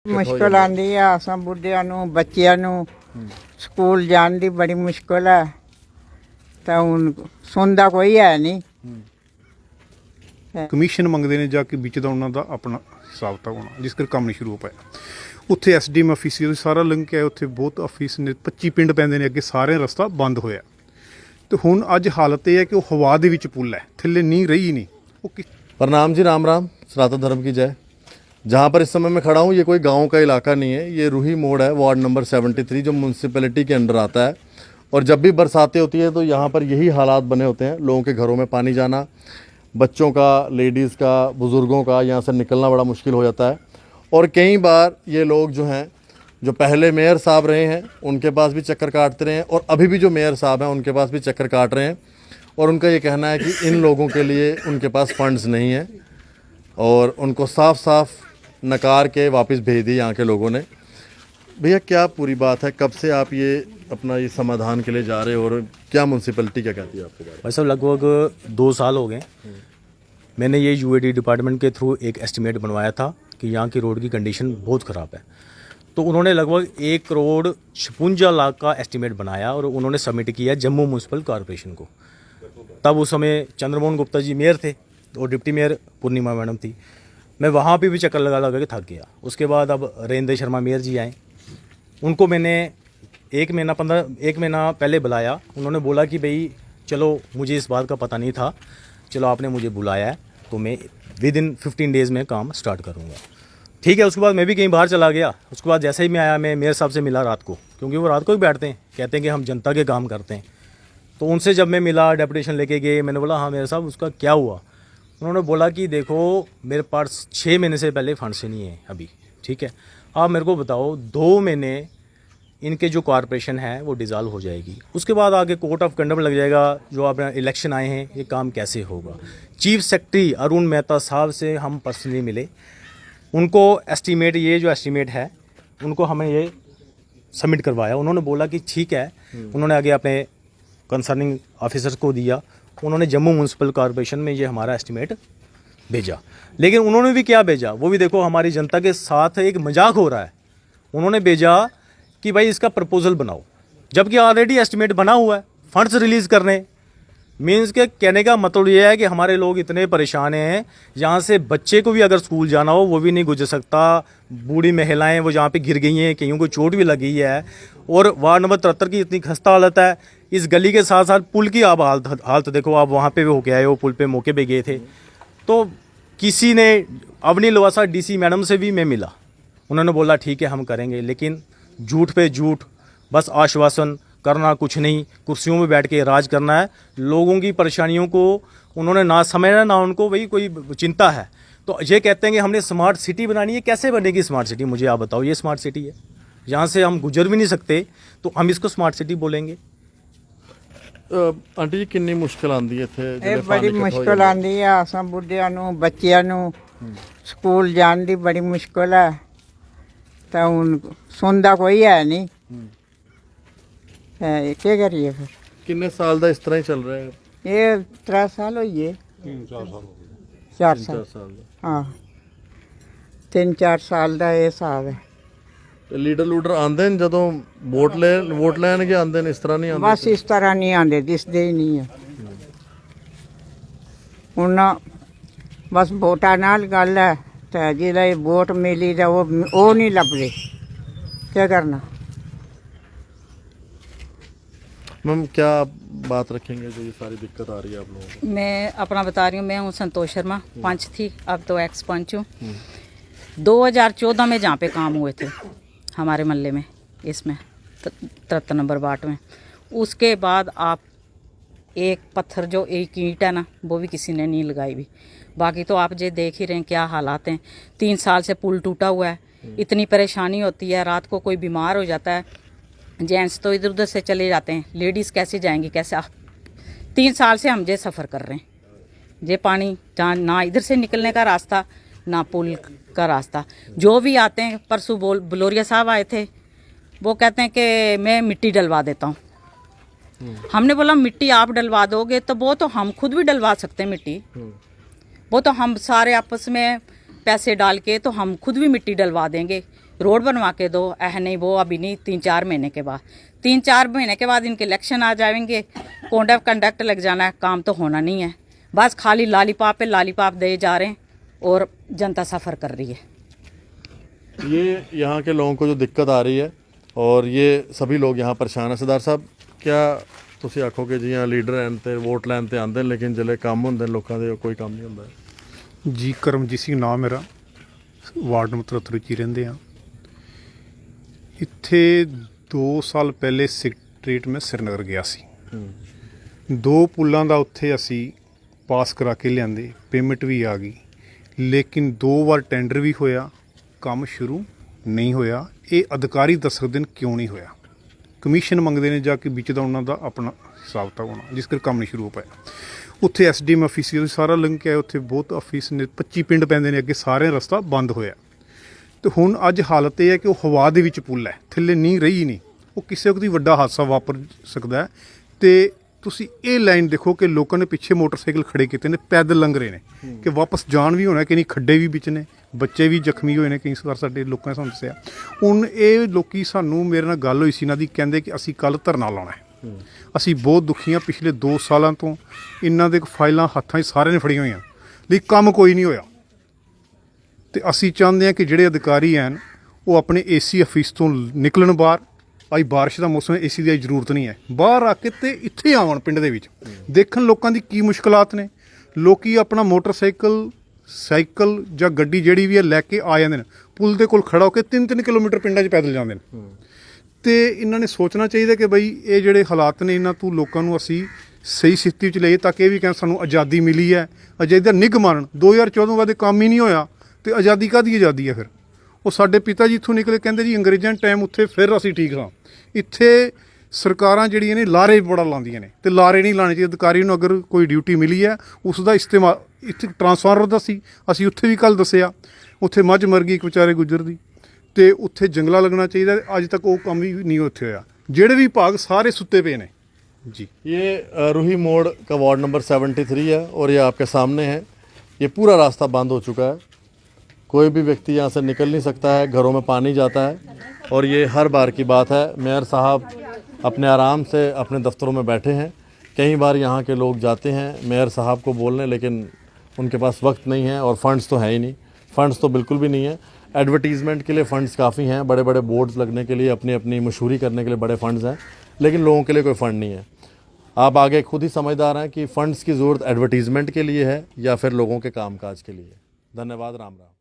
ਮੁਸ਼ਕਲ ਆਂਦੀ ਆ ਅਸਾਂ ਬੁੱਢਿਆਂ ਨੂੰ ਬੱਚਿਆਂ ਨੂੰ ਸਕੂਲ ਜਾਣ ਦੀ ਬੜੀ ਮੁਸ਼ਕਲ ਹੈ ਤਾਂ ਹੁਣ ਸੁਣਦਾ ਕੋਈ ਹੈ ਨਹੀਂ। ਕਮਿਸ਼ਨ ਮੰਗਦੇ ਨੇ ਜਾ ਕੇ ਵਿੱਚ ਦਾ ਉਹਨਾਂ ਦਾ ਆਪਣਾ ਹਿਸਾਬ ਤਾਂ ਹੋਣਾ ਜਿਸ ਕਰ ਕੰਮ ਨਹੀਂ ਸ਼ੁਰੂ ਹੋ ਪਾਇਆ। ਉੱਥੇ ਐਸਡੀਐਮ ਆਫਿਸ ਸੀ ਸਾਰਾ ਲਿੰਕ ਹੈ, ਉੱਥੇ ਬਹੁਤ ਆਫਿਸ ਨੇ 25 ਪਿੰਡ ਪੈਂਦੇ ਨੇ ਅੱਗੇ, ਸਾਰੇ ਰਸਤਾ ਬੰਦ ਹੋਇਆ ਤੇ ਹੁਣ ਅੱਜ ਹਾਲਤ ਇਹ ਹੈ ਕਿ ਉਹ ਹਵਾ ਦੇ ਵਿੱਚ ਪੁੱਲ ਹੈ, ਥੱਲੇ ਨੀਂਹ ਰਹੀ ਨਹੀਂ। ਉਹ प्रणाम जी, राम राम, सनातन धर्म की जय। जहाँ पर इस समय मैं खड़ा हूँ ये कोई गांव का इलाका नहीं है, ये रूही मोड़ है, वार्ड नंबर 73 जो म्यूनसिपैलिटी के अंडर आता है। और जब भी बरसातें होती है तो यहाँ पर यही हालात बने होते हैं, लोगों के घरों में पानी जाना, बच्चों का, लेडीज़ का, बुज़ुर्गों का यहाँ से निकलना बड़ा मुश्किल हो जाता है। और कई बार ये लोग जो हैं, जो पहले मेयर साहब रहे हैं उनके पास भी चक्कर काटते रहे हैं और अभी भी जो मेयर साहब हैं उनके पास भी चक्कर काट रहे हैं। और उनका ये कहना है कि इन लोगों के लिए उनके पास फंड्स नहीं है और उनको साफ साफ नकार के वापस भेज दिए यहाँ के लोगों ने। भैया क्या पूरी बात है, कब से आप ये अपना ये समाधान के लिए जा रहे हो और क्या म्यूनसिपैलिटी क्या कहती है आपके बारे में? भाई साहब लगभग 2 साल हो गए। मैंने ये यूएडी डिपार्टमेंट के थ्रू एक एस्टिमेट बनवाया था कि यहाँ की रोड की कंडीशन बहुत ख़राब है, तो उन्होंने लगभग 1 करोड़ 56 लाख का एस्टिमेट बनाया और उन्होंने सबमिट किया जम्मू म्यूनसिपल कॉरपोरेशन को। तब उस समय चंद्रमोहन गुप्ता जी मेयर थे और डिप्टी मेयर पूर्णिमा मैडम थी। मैं वहाँ पे भी चक्कर लगा लगा के थक गया। उसके बाद अब रेंद्र शर्मा मेयर जी आए, उनको मैंने एक महीना पहले बुलाया। उन्होंने बोला कि भाई चलो, मुझे इस बात का पता नहीं था, चलो आपने मुझे बुलाया है तो मैं विदिन 15 डेज़ में काम स्टार्ट करूँगा। ठीक है। उसके बाद मैं भी कहीं बाहर चला गया। उसके बाद जैसे ही मैं आया, मैं मेयर साहब से मिला रात को, क्योंकि वो रात को ही बैठते हैं, कहते हैं कि हम जनता के काम करते हैं। तो उनसे जब मैं मिला, डेपुटेशन लेके गए, मैंने बोला हाँ मेयर साहब उसका क्या हुआ। उन्होंने बोला कि देखो मेरे पास 6 महीने से पहले फंड से नहीं है अभी, ठीक है, आप मेरे को बताओ 2 महीने इनके जो कॉरपोरेशन है वो डिज़ाल्व हो जाएगी, उसके बाद आगे कोर्ट ऑफ कंडक्ट लग जाएगा, जो अपना इलेक्शन आए हैं, ये काम कैसे होगा। चीफ सेक्रेटरी अरुण मेहता साहब से हम पर्सनली मिले, उनको एस्टीमेट, ये जो एस्टीमेट है उनको हमें ये सबमिट करवाया। उन्होंने बोला कि ठीक है। उन्होंने आगे अपने कंसर्निंग ऑफिसर्स को दिया, उन्होंने जम्मू म्यूनसिपल कॉरपोरेशन में ये हमारा एस्टीमेट भेजा। लेकिन उन्होंने भी क्या भेजा, वो भी देखो हमारी जनता के साथ एक मजाक हो रहा है। उन्होंने भेजा कि भाई इसका प्रपोजल बनाओ, जबकि ऑलरेडी एस्टीमेट बना हुआ है, फंड्स रिलीज़ करने। मीन्स के कहने का मतलब ये है कि हमारे लोग इतने परेशान हैं, यहाँ से बच्चे को भी अगर स्कूल जाना हो वो भी नहीं गुजर सकता। बूढ़ी महिलाएं वो जहाँ पे गिर गई हैं, कईयों को चोट भी लगी है। और वार्ड नंबर 73 की इतनी खस्ता हालत है। इस गली के साथ साथ पुल की आप हालत देखो, आप वहाँ पे भी होके आए हो, पुल पे मौके पे गए थे। तो किसी ने, अवनी लवासा डीसी मैडम से भी मैं मिला, उन्होंने बोला ठीक है हम करेंगे, लेकिन झूठ पे झूठ, बस आश्वासन, करना कुछ नहीं, कुर्सियों में बैठ के राज करना है। लोगों की परेशानियों को उन्होंने ना समझना, ना उनको वही कोई चिंता है। तो ये कहते हैं कि हमने स्मार्ट सिटी बनानी है। कैसे बनेगी स्मार्ट सिटी, मुझे आप बताओ। ये स्मार्ट सिटी है, यहाँ से हम गुजर भी नहीं सकते, तो हम इसको स्मार्ट सिटी बोलेंगे। आंटी जी कितनी मुश्किल आती है इत्थे? ਇਹ ਬੜੀ ਮੁਸ਼ਕਲ ਆਂਦੀ ਆ ਅਸਾਂ ਬੁੱਢਿਆਂ ਨੂੰ ਬੱਚਿਆਂ ਨੂੰ ਸਕੂਲ ਜਾਣ ਦੀ ਬੜੀ ਮੁਸ਼ਕਲ ਹੈ ਤਾਂ ਹੁਣ ਸੁਣਦਾ ਕੋਈ ਹੈ ਨਹੀਂ। ਕੀ ਕਰੀਏ ਫਿਰ? कितने साल ਦਾ ਇਸ ਤਰ੍ਹਾਂ ਹੀ ਚੱਲ ਰਿਹਾ ਹੈ? ਇਹ 3 ਸਾਲ ਹੋਈਏ, 4 ਸਾਲ ਹਾਂ, 3-4 ਸਾਲ ਦਾ ਇਹ ਹਿਸਾਬ ਹੈ। ਤੇ ਲੀਡਰ ਆਉਂਦੇ ਨੇ ਜਦੋਂ ਵੋਟ ਲੈਣਗੇ, ਆਉਂਦੇ ਨੇ, ਇਸ ਤਰ੍ਹਾਂ ਨਹੀਂ ਆਉਂਦੇ? ਬਸ ਇਸ ਤਰ੍ਹਾਂ ਨਹੀਂ ਆਉਂਦੇ, ਦਿਸਦੇ ਹੀ ਨਹੀਂ ਹੈ। ਹੁਣ ਬਸ ਵੋਟਾਂ ਨਾਲ ਗੱਲ ਹੈ, ਤੇ ਜਿਹੜਾ ਵੋਟ ਮਿਲੀ ਤਾਂ ਉਹ ਨਹੀਂ ਲੱਭਦੇ, ਕੀ ਕਰਨਾ। मैम क्या बात रखेंगे जो ये सारी दिक्कत आ रही है आप लोगों को? मैं अपना बता रही हूँ। मैं हूँ संतोष शर्मा, पंच थी, अब तो एक्स पंच हूँ। 2014 में जहाँ पे काम हुए थे हमारे मोहल्ले में, इसमें 73 नंबर वार्ड में, उसके बाद आप एक पत्थर जो एक ईंट है ना, वो भी किसी ने नहीं लगाई भी। बाकी तो आप ये देख ही रहे हैं क्या हालात हैं। 3 साल से पुल टूटा हुआ है, इतनी परेशानी होती है। रात को कोई बीमार हो जाता है, जेंट्स तो इधर उधर से चले जाते हैं, लेडीज़ कैसे जाएंगी, कैसे? 3 साल से हम ये सफ़र कर रहे हैं। ये पानी जहाँ ना इधर से निकलने का रास्ता, ना पुल का रास्ता। जो भी आते हैं, परसों बलोरिया साहब आए थे, वो कहते हैं कि मैं मिट्टी डलवा देता हूँ। हमने बोला मिट्टी आप डलवा दोगे तो वो तो हम खुद भी डलवा सकते हैं मिट्टी, वो तो हम सारे आपस में पैसे डाल के तो हम खुद भी मिट्टी डलवा देंगे। रोड बनवा के दो, नहीं वो अभी नहीं, 3-4 महीने के बाद, 3-4 महीने के बाद इनके इलेक्शन आ जाएंगे, कोड ऑफ कंडक्ट लग जाना है, काम तो होना नहीं है, बस खाली लालीपाप पे लालीपाप दे जा रहे हैं और जनता सफ़र कर रही है। ये यहाँ के लोगों को जो दिक्कत आ रही है और ये सभी लोग यहाँ परेशान है। सरदार साहब, क्या ਤੁਸੀਂ ਆਖੋਗੇ ਜੀ ਆ ਲੀਡਰ ਐਨ ਤੇ ਵੋਟ ਲੈਣ ਤੇ ਆਉਂਦੇ ਲੇਕਿਨ ਜਿਹੜੇ ਕੰਮ ਹੁੰਦੇ ਲੋਕਾਂ ਦੇ ਕੋਈ ਕੰਮ ਨਹੀਂ ਹੁੰਦਾ? ਜੀ ਕਰਮਜੀਤ ਸਿੰਘ ਨਾਮ ਮੇਰਾ, ਵਾਰਡ ਨੰਬਰ 73 'ਚ ਹੀ ਰਹਿੰਦੇ ਆ। ਇੱਥੇ 2 ਸਾਲ ਪਹਿਲੇ ਸੈਕਟਰੀਏਟ ਮੈਂ श्रीनगर ਗਿਆ ਸੀ। 2 ਪੁਲਾਂ ਦਾ ਉੱਥੇ ਅਸੀਂ ਪਾਸ ਕਰਾ ਕੇ ਲਿਆਂਦੇ, ਪੇਮੈਂਟ ਵੀ ਆ ਗਈ, ਲੇਕਿਨ 2 ਵਾਰ ਟੈਂਡਰ ਵੀ ਹੋਇਆ, ਕੰਮ ਸ਼ੁਰੂ ਨਹੀਂ ਹੋਇਆ। ਇਹ ਅਧਿਕਾਰੀ ਦੱਸ ਸਕਦੇ ਨੇ ਕਿਉਂ ਨਹੀਂ ਹੋਇਆ। ਕਮਿਸ਼ਨ ਮੰਗਦੇ ਨੇ ਜਾ ਕੇ ਵਿੱਚ ਦਾ ਉਹਨਾਂ ਦਾ ਆਪਣਾ ਹਿਸਾਬ ਤਾਂ ਹੋਣਾ, ਜਿਸ ਕਰਕੇ ਕੰਮ ਨਹੀਂ ਸ਼ੁਰੂ ਹੋ ਪਾਇਆ। ਉੱਥੇ ਐਸਡੀਐਮ ਆਫਿਸ ਸੀ, ਸਾਰਾ ਲਿੰਕ ਹੈ ਉੱਥੇ, ਬਹੁਤ ਆਫਿਸ ਨੇ, 25 ਪਿੰਡ ਪੈਂਦੇ ਨੇ ਅੱਗੇ, ਸਾਰੇ ਰਸਤਾ ਬੰਦ ਹੋਇਆ। ਤੇ ਹੁਣ ਅੱਜ ਹਾਲਤ ਇਹ ਹੈ ਕਿ ਉਹ ਹਵਾ ਦੇ ਵਿੱਚ ਪੁੱਲ ਹੈ, ਥੱਲੇ ਨਹੀਂ ਰਹੀ ਨਹੀਂ, ਉਹ ਕਿਸੇ ਵਕਤ ਵੀ ਵੱਡਾ ਹਾਦਸਾ ਵਾਪਰ ਸਕਦਾ ਹੈ। ਤੇ ਤੁਸੀਂ ਇਹ ਲਾਈਨ ਦੇਖੋ ਕਿ ਲੋਕਾਂ ਨੇ ਪਿੱਛੇ ਮੋਟਰਸਾਈਕਲ ਖੜੇ ਕੀਤੇ ਨੇ, ਪੈਦਲ ਲੰਘ ਰਹੇ ਨੇ ਕਿ ਵਾਪਸ ਜਾਣ ਵੀ ਹੋਣਾ ਕਿ ਨਹੀਂ, ਖੱਡੇ ਵੀ ਵਿੱਚ ਨੇ, ਬੱਚੇ ਵੀ ਜ਼ਖਮੀ ਹੋਏ ਨੇ ਕਈ ਵਾਰ, ਸਾਡੇ ਲੋਕਾਂ ਨੇ ਸਾਨੂੰ ਦੱਸਿਆ। ਹੁਣ ਇਹ ਲੋਕੀ ਸਾਨੂੰ, ਮੇਰੇ ਨਾਲ ਗੱਲ ਹੋਈ ਸੀ ਇਹਨਾਂ ਦੀ, ਕਹਿੰਦੇ ਕਿ ਅਸੀਂ ਕੱਲ੍ਹ ਧਰਨਾ ਲਾਉਣਾ ਹੈ। ਅਸੀਂ ਬਹੁਤ ਦੁਖੀ ਹਾਂ, ਪਿਛਲੇ 2 ਸਾਲਾਂ ਤੋਂ ਇਹਨਾਂ ਦੇ ਫਾਈਲਾਂ ਹੱਥਾਂ 'ਚ ਸਾਰਿਆਂ ਨੇ ਫੜੀਆਂ ਹੋਈਆਂ, ਲੇਕਿਨ ਕੰਮ ਕੋਈ ਨਹੀਂ ਹੋਇਆ। ਤੇ ਅਸੀਂ ਚਾਹੁੰਦੇ ਹਾਂ ਕਿ ਜਿਹੜੇ ਅਧਿਕਾਰੀ ਹਨ ਉਹ ਆਪਣੇ ਏਸੀ ਆਫਿਸ ਤੋਂ ਨਿਕਲਣ ਬਾਹਰ। ਅੱਜ ਬਾਰਿਸ਼ ਦਾ ਮੌਸਮ ਹੈ, ਏਸੀ ਦੀ ਜ਼ਰੂਰਤ ਨਹੀਂ ਹੈ, ਬਾਹਰ ਆ ਕੇ ਤੇ ਇੱਥੇ ਆਉਣ ਪਿੰਡ ਦੇ ਵਿੱਚ, ਦੇਖਣ ਲੋਕਾਂ ਦੀ ਕੀ ਮੁਸ਼ਕਲਾਤ ਨੇ। ਲੋਕੀ ਆਪਣਾ ਮੋਟਰਸਾਈਕਲ, ਸਾਈਕਲ ਜਾਂ ਗੱਡੀ ਜਿਹੜੀ ਵੀ ਹੈ ਲੈ ਕੇ ਆ ਜਾਂਦੇ ਨੇ, ਪੁਲ ਦੇ ਕੋਲ ਖੜਾ ਹੋ ਕੇ 3-3 ਕਿਲੋਮੀਟਰ ਪਿੰਡਾਂ 'ਚ ਪੈਦਲ ਜਾਂਦੇ ਨੇ। ਤੇ ਇਹਨਾਂ ਨੇ ਸੋਚਣਾ ਚਾਹੀਦਾ ਕਿ ਬਈ ਇਹ ਜਿਹੜੇ ਹਾਲਾਤ ਨੇ, ਇਹਨਾਂ ਤੋਂ ਲੋਕਾਂ ਨੂੰ ਅਸੀਂ ਸਹੀ ਸਥਿਤੀ 'ਚ ਲਈਏ ਤਾਂ ਕਿ ਇਹ ਵੀ ਕਹਿਣ ਸਾਨੂੰ ਆਜ਼ਾਦੀ ਮਿਲੀ ਹੈ। ਆਜ਼ਾਦੀ ਦਾ ਨਿੱਘ ਮਾਰਨ, 2014 ਬਾਅਦ ਕੰਮ ਹੀ ਨਹੀਂ ਹੋਇਆ ਤੇ ਆਜ਼ਾਦੀ ਕਾਹਦੀ ਆਜ਼ਾਦੀ ਹੈ ਫਿਰ? ਉਹ ਸਾਡੇ ਪਿਤਾ ਜੀ ਇੱਥੋਂ ਨਿਕਲੇ, ਕਹਿੰਦੇ ਜੀ ਅੰਗਰੇਜ਼ਾਂ ਦੇ ਟਾਈਮ ਉੱਥੇ ਫਿਰ ਅਸੀਂ ਠੀਕ ਹਾਂ। ਇੱਥੇ ਸਰਕਾਰਾਂ ਜਿਹੜੀਆਂ ਨੇ ਲਾਰੇ ਬੜਾ ਲਾਉਂਦੀਆਂ ਨੇ, ਤੇ ਲਾਰੇ ਨਹੀਂ ਲਾਣੇ ਚਾਹੀਦੇ। ਅਧਿਕਾਰੀ ਨੂੰ ਅਗਰ ਕੋਈ ਡਿਊਟੀ ਮਿਲੀ ਹੈ ਉਸ ਦਾ ਇਸਤੇਮਾਲ, ਇੱਥੇ ਟਰਾਂਸਫਾਰਮਰ ਦਾ ਸੀ, ਅਸੀਂ ਉੱਥੇ ਵੀ ਕੱਲ੍ਹ ਦੱਸਿਆ, ਉੱਥੇ ਮੱਝ ਮਰ ਗਈ ਇੱਕ ਵਿਚਾਰੇ ਗੁੱਜਰ ਦੀ, ਤੇ ਉੱਥੇ ਜੰਗਲਾ ਲੱਗਣਾ ਚਾਹੀਦਾ। ਅੱਜ ਤੱਕ ਉਹ ਕੰਮ ਵੀ ਨਹੀਂ ਉੱਥੇ ਹੋਇਆ। ਜਿਹੜੇ ਵੀ ਭਾਗ ਸਾਰੇ ਸੁੱਤੇ ਪਏ ਨੇ जी। ये रूही मोड़ का वार्ड नंबर 73 है और ये आपके सामने है। ये पूरा रास्ता बंद हो चुका है, कोई भी व्यक्ति यहाँ से निकल नहीं सकता है, घरों में पानी जाता है। और ये हर बार की बात है, मेयर साहब अपने आराम से अपने दफ्तरों में बैठे हैं। कई बार यहाँ के लोग जाते हैं मेयर साहब को बोलने, लेकिन उनके पास वक्त नहीं है और फंड्स तो है ही नहीं, फंड्स तो बिल्कुल भी नहीं है। एडवर्टीज़मेंट के लिए फ़ंड्स काफ़ी हैं, बड़े बड़े बोर्ड्स लगने के लिए, अपनी अपनी मशहूरी करने के लिए बड़े फ़ंड्स हैं, लेकिन लोगों के लिए कोई फ़ंड नहीं है। आप आगे खुद ही समझदार हैं कि फ़ंड्स की ज़रूरत एडवर्टीज़मेंट के लिए है या फिर लोगों के कामकाज के लिए। धन्यवाद। राम राम।